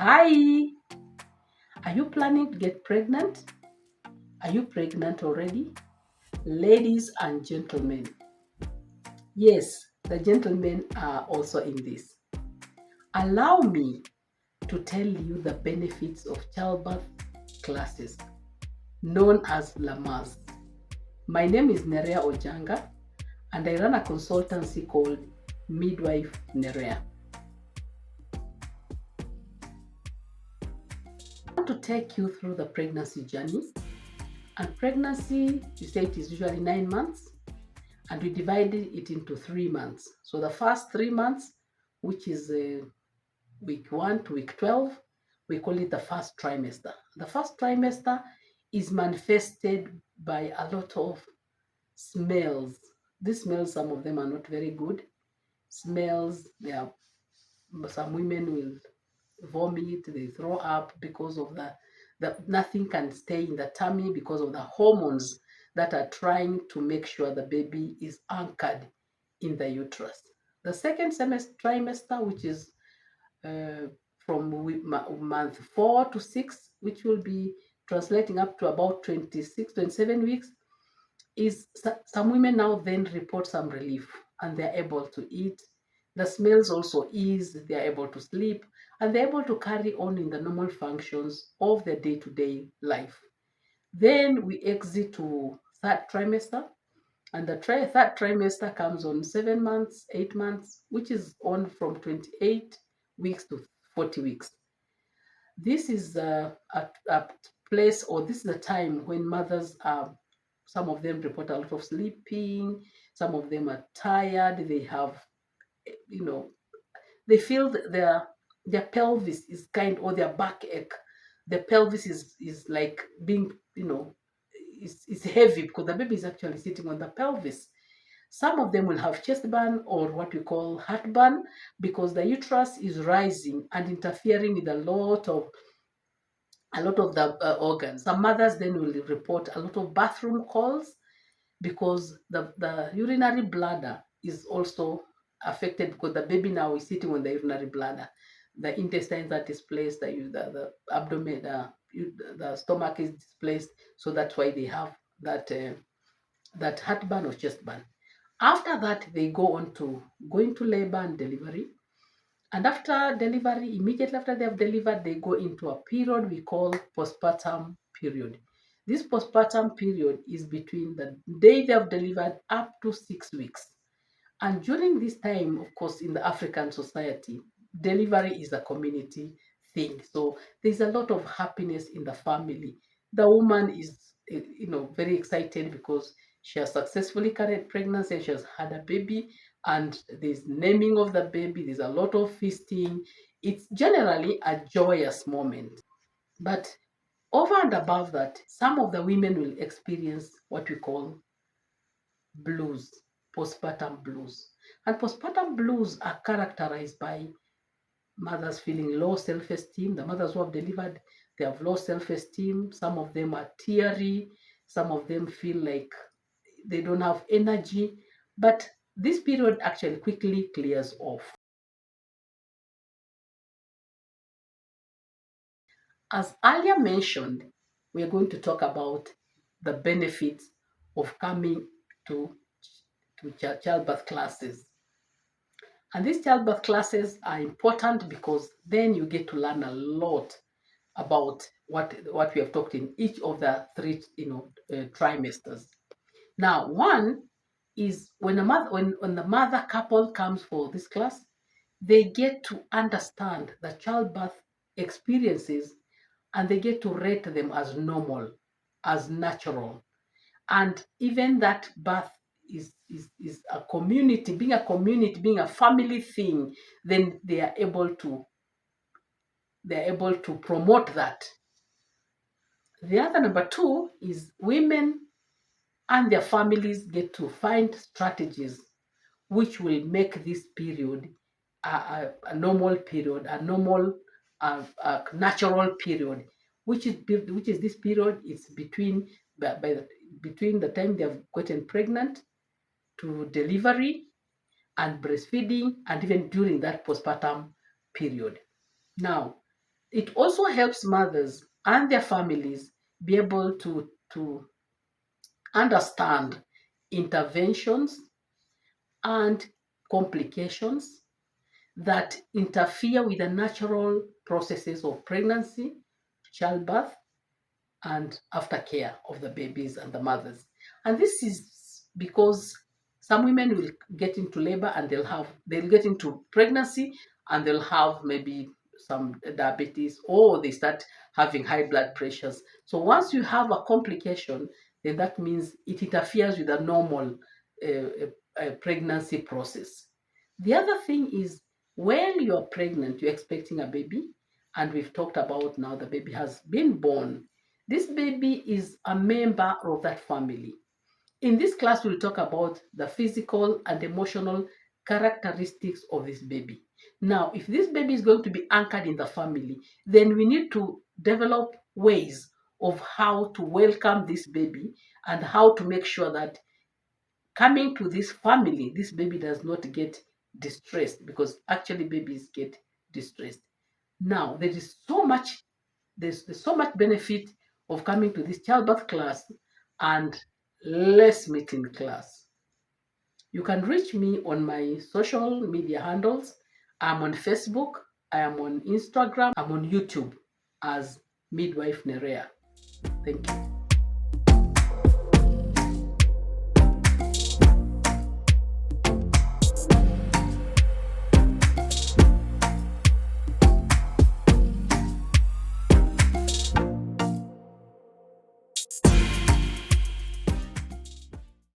Hi, are you planning to get pregnant? Are you pregnant already? Ladies and gentlemen, yes, the gentlemen are also in this. Allow me to tell you the benefits of childbirth classes known as Lamaze. My name is Nerea Ojanga and I run a consultancy called Midwife Nerea. I want to take you through the pregnancy journey. And pregnancy, you say it is usually 9 months, and we divided it into 3 months. So the first 3 months, which is week 1 to week 12, we call it the first trimester. The first trimester is manifested by a lot of smells. These smells, some of them are not very good. Smells, some women will vomit, they throw up because of the nothing can stay in the tummy because of the hormones that are trying to make sure the baby is anchored in the uterus. The second trimester, which is from month 4 to 6, which will be translating up to about 26, 27 weeks, is some women now then report some relief and they're able to eat. The smells also ease, they're able to sleep, and they're able to carry on in the normal functions of their day-to-day life. Then we exit to third trimester, and the third trimester comes on 7 months, 8 months, which is on from 28 weeks to 40 weeks. This is a place, or this is a time when mothers are, some of them report a lot of sleeping, some of them are tired, they have, you know, they feel their pelvis is or their backache. The pelvis is like being, is heavy because the baby is actually sitting on the pelvis. Some of them will have chest burn or what we call heartburn because the uterus is rising and interfering with a lot of the organs. Some mothers then will report a lot of bathroom calls because the urinary bladder is also affected because the baby now is sitting on the urinary bladder. The intestines are displaced, the abdomen, the stomach is displaced. So that's why they have that heartburn or chest burn. After that, they go on to going to labor and delivery. And after delivery, immediately after they have delivered, they go into a period we call postpartum period. This postpartum period is between the day they have delivered up to 6 weeks. And during this time, of course, in the African society, delivery is a community thing. So there's a lot of happiness in the family. The woman is, very excited because she has successfully carried pregnancy and she has had a baby. And there's naming of the baby. There's a lot of feasting. It's generally a joyous moment. But over and above that, some of the women will experience what we call blues, postpartum blues. And postpartum blues are characterized by mothers feeling low self esteem. The mothers who have delivered, they have low self esteem. Some of them are teary. Some of them feel like they don't have energy. But this period actually quickly clears off. As earlier mentioned, we are going to talk about the benefits of coming to, childbirth classes. And these childbirth classes are important because then you get to learn a lot about what we have talked in each of the three trimesters. Now, one is when the mother couple comes for this class, they get to understand the childbirth experiences and they get to rate them as normal, as natural, and even that birth is a community, being a family thing. Then they are able to promote that. The other number two is women and their families get to find strategies which will make this period a normal period, a normal, a natural period, which is this period. It's between the time they have gotten pregnant to delivery and breastfeeding, and even during that postpartum period. Now, It also helps mothers and their families be able to understand interventions and complications that interfere with the natural processes of pregnancy, childbirth, and aftercare of the babies and the mothers. And this is because some women will get into labor and they'll get into pregnancy and they'll have maybe some diabetes, or they start having high blood pressures. So once you have a complication, then that means it interferes with the normal pregnancy process. The other thing is, when you're pregnant, you're expecting a baby, and we've talked about now the baby has been born. This baby is a member of that family. In this class, we'll talk about the physical and emotional characteristics of this baby. Now, if this baby is going to be anchored in the family, then we need to develop ways of how to welcome this baby and how to make sure that coming to this family, this baby does not get distressed, because actually babies get distressed. Now, there's so much benefit of coming to this childbirth class and less meeting class. You can reach me on my social media handles. I'm on Facebook, I am on Instagram, I'm on YouTube as Midwife Nerea. Thank you.